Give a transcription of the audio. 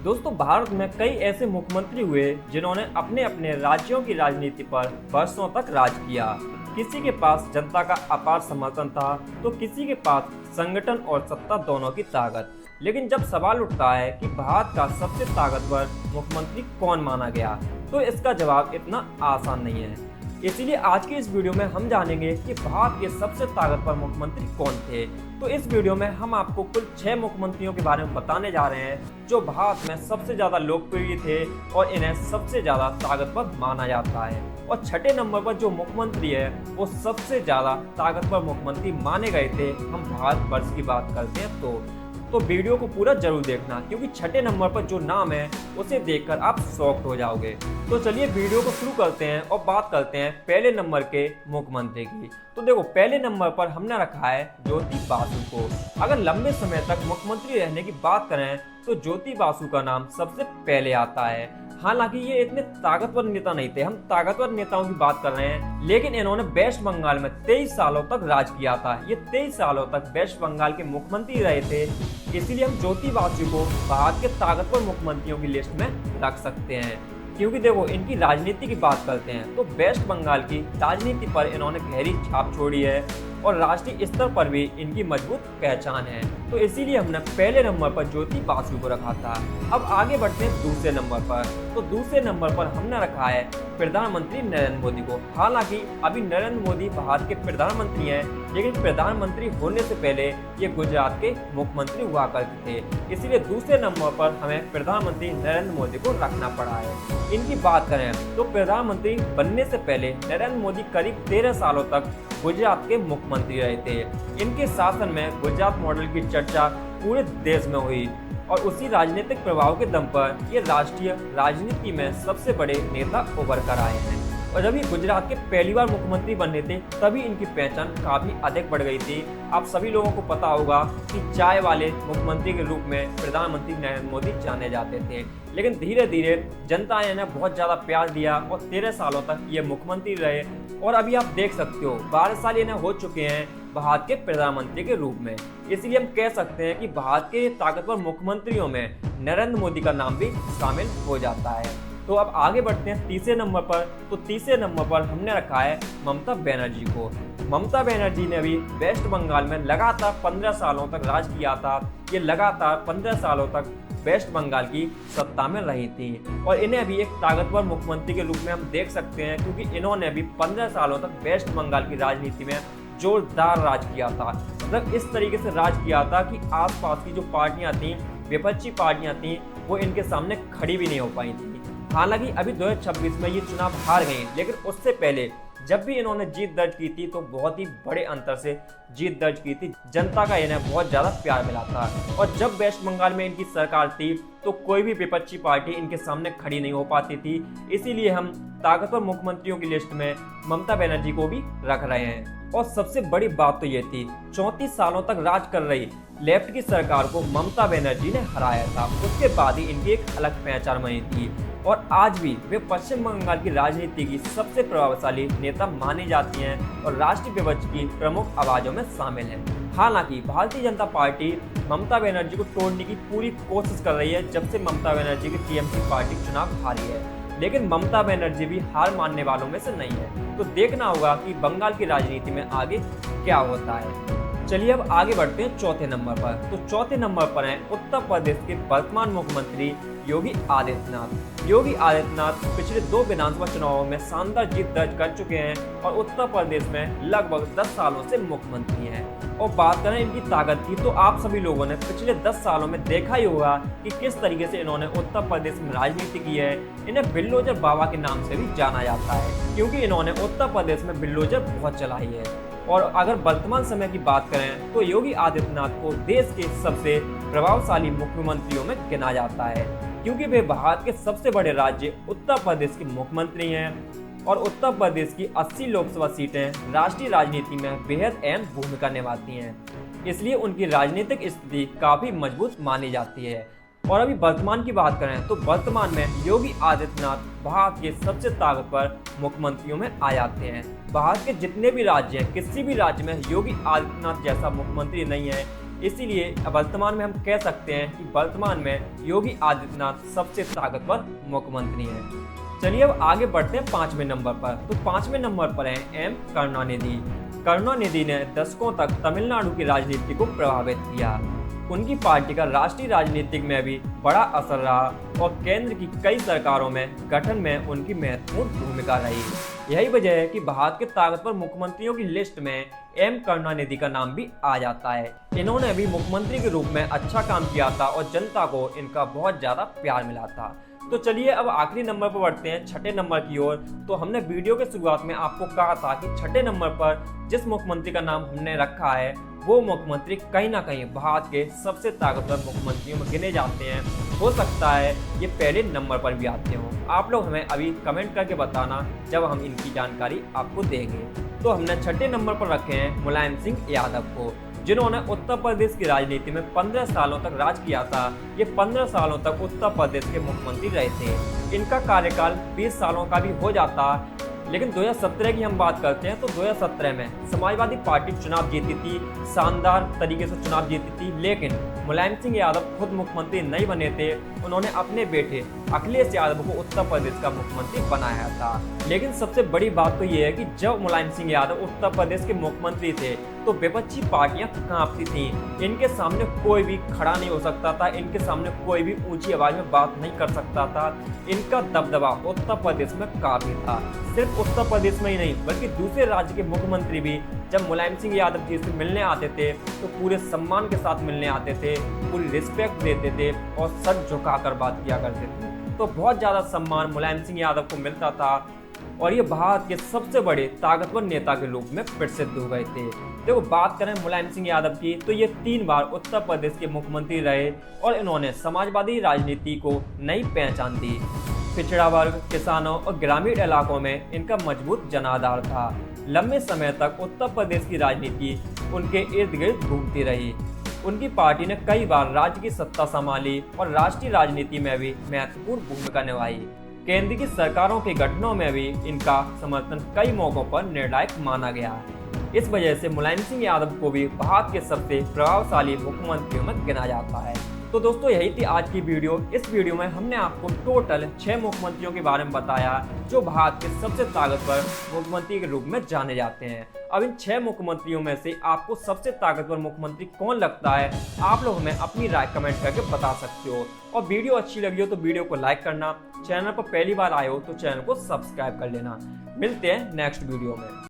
दोस्तों, भारत में कई ऐसे मुख्यमंत्री हुए जिन्होंने अपने अपने राज्यों की राजनीति पर वर्षों तक राज किया। किसी के पास जनता का अपार समर्थन था तो किसी के पास संगठन और सत्ता दोनों की ताकत। लेकिन जब सवाल उठता है कि भारत का सबसे ताकतवर मुख्यमंत्री कौन माना गया, तो इसका जवाब इतना आसान नहीं है। इसीलिए आज की इस वीडियो में हम जानेंगे कि भारत के सबसे ताकतवर मुख्यमंत्री कौन थे। तो इस वीडियो में हम आपको कुल 6 मुख्यमंत्रियों के बारे में बताने जा रहे हैं जो भारत में सबसे ज्यादा लोकप्रिय थे और इन्हें सबसे ज्यादा ताकतवर माना जाता है। और छठे नंबर पर जो मुख्यमंत्री है वो सबसे ज्यादा ताकतवर मुख्यमंत्री माने गए थे हम भारत वर्ष की बात करते हैं तो वीडियो को पूरा जरूर देखना, क्योंकि छठे नंबर पर जो नाम है उसे देखकर आप शॉक्ड हो जाओगे। तो चलिए वीडियो को शुरू करते हैं और बात करते हैं पहले नंबर के मुख्यमंत्री की। तो देखो, पहले नंबर पर हमने रखा है ज्योति बासु को। अगर लंबे समय तक मुख्यमंत्री रहने की बात करें तो ज्योति बासु का नाम सबसे पहले आता है। हालांकि ये इतने ताकतवर नेता नहीं थे, हम ताकतवर नेताओं की बात कर रहे हैं, लेकिन इन्होंने वेस्ट बंगाल में 23 सालों तक राज किया था। ये 23 सालों तक वेस्ट बंगाल के मुख्यमंत्री रहे थे, इसीलिए हम ज्योति बासु को भारत के ताकतवर मुख्यमंत्रियों की लिस्ट में रख सकते हैं। क्योंकि देखो, इनकी राजनीति की बात करते हैं तो वेस्ट बंगाल की राजनीति पर इन्होंने गहरी छाप छोड़ी है और राष्ट्रीय स्तर पर भी इनकी मजबूत पहचान है। तो इसीलिए हमने पहले नंबर पर ज्योति बासु को रखा था। अब आगे बढ़ते हैं दूसरे नंबर पर। तो दूसरे नंबर पर हमने रखा है प्रधानमंत्री नरेंद्र मोदी को। हालांकि अभी नरेंद्र मोदी भारत के प्रधानमंत्री हैं, लेकिन प्रधानमंत्री होने से पहले ये गुजरात के मुख्यमंत्री हुआ करते थे। इसीलिए दूसरे नंबर पर हमें प्रधानमंत्री नरेंद्र मोदी को रखना पड़ा है। इनकी बात करें तो प्रधानमंत्री बनने से पहले नरेंद्र मोदी करीब 13 सालों तक गुजरात के मुख्यमंत्री रहे थे। इनके शासन में गुजरात मॉडल की चर्चा पूरे देश में हुई और उसी राजनीतिक प्रभाव के दम पर ये राष्ट्रीय राजनीति में सबसे बड़े नेता उभर कर आए हैं। और जब ये गुजरात के पहली बार मुख्यमंत्री बने थे तभी इनकी पहचान काफी अधिक बढ़ गई थी। आप सभी लोगों को पता होगा कि चाय वाले मुख्यमंत्री के रूप में प्रधानमंत्री नरेंद्र मोदी जाने जाते थे, लेकिन धीरे धीरे जनता ने इन्हें बहुत ज्यादा प्यार दिया और 13 सालों तक ये मुख्यमंत्री रहे। और अभी आप देख सकते हो 12 साल इन्हें हो चुके हैं भारत के प्रधानमंत्री के रूप में। इसलिए हम कह सकते हैं कि भारत के ताकतवर मुख्यमंत्रियों में नरेंद्र मोदी का नाम भी शामिल हो जाता है। तो अब आगे बढ़ते हैं तीसरे नंबर पर। तो तीसरे नंबर पर हमने रखा है ममता बनर्जी को। ममता बनर्जी ने अभी वेस्ट बंगाल में लगातार 15 सालों तक राज किया था। ये लगातार 15 सालों तक वेस्ट बंगाल की सत्ता में रही थी और इन्हें अभी एक ताकतवर मुख्यमंत्री के रूप में हम देख सकते हैं, क्योंकि इन्होंने अभी 15 सालों तक वेस्ट बंगाल की राजनीति में जोरदार राज किया था। मतलब इस तरीके से राज किया था कि आसपास की जो पार्टियां थी, विपक्षी पार्टियां थी, वो इनके सामने खड़ी भी नहीं हो पाई थी। हालांकि अभी 2026 में ये चुनाव हार गए, लेकिन उससे पहले जब भी इन्होंने जीत दर्ज की थी तो बहुत ही बड़े अंतर से जीत दर्ज की थी। जनता का इन्हें बहुत ज्यादा प्यार मिला था और जब वेस्ट बंगाल में इनकी सरकार थी तो कोई भी विपक्षी पार्टी इनके सामने खड़ी नहीं हो पाती थी। इसीलिए हम ताकतवर मुख्यमंत्रियों की लिस्ट में ममता बनर्जी को भी रख रहे हैं। और सबसे बड़ी बात तो ये थी, 34 सालों तक राज कर रही लेफ्ट की सरकार को ममता बनर्जी ने हराया था। उसके बाद ही इनकी एक अलग पहचान बनी थी और आज भी वे पश्चिम बंगाल की राजनीति की सबसे प्रभावशाली नेता मानी जाती हैं और राष्ट्रीय विपक्ष की प्रमुख आवाजों में शामिल हैं। हालांकि भारतीय जनता पार्टी ममता बनर्जी को तोड़ने की पूरी कोशिश कर रही है जब से ममता बनर्जी की टीएमसी पार्टी चुनाव हारी है, लेकिन ममता बनर्जी भी हार मानने वालों में से नहीं है। तो देखना होगा कि बंगाल की राजनीति में आगे क्या होता है। चलिए अब आगे बढ़ते हैं चौथे नंबर पर। तो चौथे नंबर पर हैं उत्तर प्रदेश के वर्तमान मुख्यमंत्री योगी आदित्यनाथ। योगी आदित्यनाथ पिछले 2 विधानसभा चुनावों में शानदार जीत दर्ज कर चुके हैं और उत्तर प्रदेश में लगभग 10 सालों से मुख्यमंत्री हैं। और बात करें इनकी ताकत की तो आप सभी लोगों ने पिछले 10 सालों में देखा ही होगा कि किस तरीके से इन्होंने उत्तर प्रदेश में राजनीति की है। इन्हें बिल्डोजर बाबा के नाम से भी जाना जाता है, क्योंकि इन्होंने उत्तर प्रदेश में बिल्डोजर बहुत चलाई है। और अगर वर्तमान समय की बात करें तो योगी आदित्यनाथ को देश के सबसे प्रभावशाली मुख्यमंत्रियों में गिना जाता है, क्योंकि वे भारत के सबसे बड़े राज्य उत्तर प्रदेश के मुख्यमंत्री हैं और उत्तर प्रदेश की 80 लोकसभा सीटें राष्ट्रीय राजनीति में बेहद अहम भूमिका निभाती हैं। इसलिए उनकी राजनीतिक स्थिति काफी मजबूत मानी जाती है। और अभी वर्तमान की बात करें तो वर्तमान में योगी आदित्यनाथ भारत के सबसे ताकतवर मुख्यमंत्रियों में आ जाते हैं। भारत के जितने भी राज्य हैं, किसी भी राज्य में योगी आदित्यनाथ जैसा मुख्यमंत्री नहीं है। इसीलिए वर्तमान में हम कह सकते हैं कि वर्तमान में योगी आदित्यनाथ सबसे ताकतवर मुख्यमंत्री हैं। चलिए अब आगे बढ़ते हैं 5वें नंबर पर। तो 5वें नंबर पर हैं एम करुणानिधि। करुणानिधि ने दशकों तक तमिलनाडु की राजनीति को प्रभावित किया। उनकी पार्टी का राष्ट्रीय राजनीतिक में भी बड़ा असर रहा और केंद्र की कई सरकारों में गठन में उनकी महत्वपूर्ण भूमिका रही। यही वजह है कि भारत के ताकतवर मुख्यमंत्रियों की लिस्ट में एम करुणानिधि का नाम भी आ जाता है। इन्होंने भी मुख्यमंत्री के रूप में अच्छा काम किया था और जनता को इनका बहुत ज्यादा प्यार मिला था। तो चलिए अब आखिरी नंबर पर बढ़ते हैं, छठे नंबर की ओर। तो हमने वीडियो के शुरुआत में आपको कहा था कि छठे नंबर पर जिस मुख्यमंत्री का नाम हमने रखा है वो मुख्यमंत्री कहीं ना कहीं भारत के सबसे ताकतवर मुख्यमंत्रियों में गिने जाते हैं। हो सकता है ये पहले नंबर पर भी आते हों। आप लोग हमें अभी कमेंट करके बताना जब हम इनकी जानकारी आपको देंगे। तो हमने छठे नंबर पर रखे हैं मुलायम सिंह यादव को, जिन्होंने उत्तर प्रदेश की राजनीति में 15 सालों तक राज किया था। ये 15 सालों तक उत्तर प्रदेश के मुख्यमंत्री रहे थे। इनका कार्यकाल 20 सालों का भी हो जाता, लेकिन 2017 की हम बात करते हैं तो 2017 में समाजवादी पार्टी चुनाव जीती थी, शानदार तरीके से चुनाव जीती थी। लेकिन मुलायम सिंह यादव खुद मुख्यमंत्री नहीं बने थे। उन्होंने अपने बेटे अखिलेश यादव को उत्तर प्रदेश का मुख्यमंत्री बनाया था। लेकिन सबसे बड़ी बात तो ये है कि जब मुलायम सिंह यादव उत्तर प्रदेश के मुख्यमंत्री थे तो विपक्षी पार्टियां कांपती थीं। इनके सामने कोई भी खड़ा नहीं हो सकता था, इनके सामने कोई भी ऊंची आवाज में बात नहीं कर सकता था। इनका दबदबा उत्तर प्रदेश में काफी था। सिर्फ उत्तर प्रदेश में ही नहीं बल्कि दूसरे राज्य के मुख्यमंत्री भी जब मुलायम सिंह यादव जी से मिलने आते थे तो पूरे सम्मान के साथ मिलने आते थे, पूरी रिस्पेक्ट देते थे और सर झुकाकर बात किया करते थे। तो बहुत ज्यादा सम्मान मुलायम सिंह यादव को मिलता था और ये भारत के सबसे बड़े ताकतवर नेता के रूप में प्रसिद्ध हो गए थे। देखो बात करें मुलायम सिंह यादव की तो ये 3 बार उत्तर प्रदेश के मुख्यमंत्री रहे और इन्होंने समाजवादी राजनीति को नई पहचान दी। पिछड़ा वर्ग, किसानों और ग्रामीण इलाकों में इनका मजबूत जनाधार था। लंबे समय तक उत्तर प्रदेश की राजनीति उनके इर्द गिर्द घूमती रही। उनकी पार्टी ने कई बार राज्य की सत्ता संभाली और राष्ट्रीय राजनीति में भी महत्वपूर्ण भूमिका निभाई। केंद्र की सरकारों के गठनों में भी इनका समर्थन कई मौकों पर निर्णायक माना गया। इस वजह से मुलायम सिंह यादव को भी भारत के सबसे प्रभावशाली मुख्यमंत्रियों में गिना जाता है। तो दोस्तों यही थी आज की वीडियो। इस वीडियो में हमने आपको टोटल 6 मुख्यमंत्रियों के बारे में बताया जो भारत के सबसे ताकतवर मुख्यमंत्री के रूप में जाने जाते हैं। अब इन 6 मुख्यमंत्रियों में से आपको सबसे ताकतवर मुख्यमंत्री कौन लगता है, आप लोग हमें अपनी राय कमेंट करके बता सकते हो। और वीडियो अच्छी लगी हो तो वीडियो को लाइक करना, चैनल पर पहली बार आए हो तो चैनल को सब्सक्राइब कर लेना। मिलते हैं नेक्स्ट वीडियो में।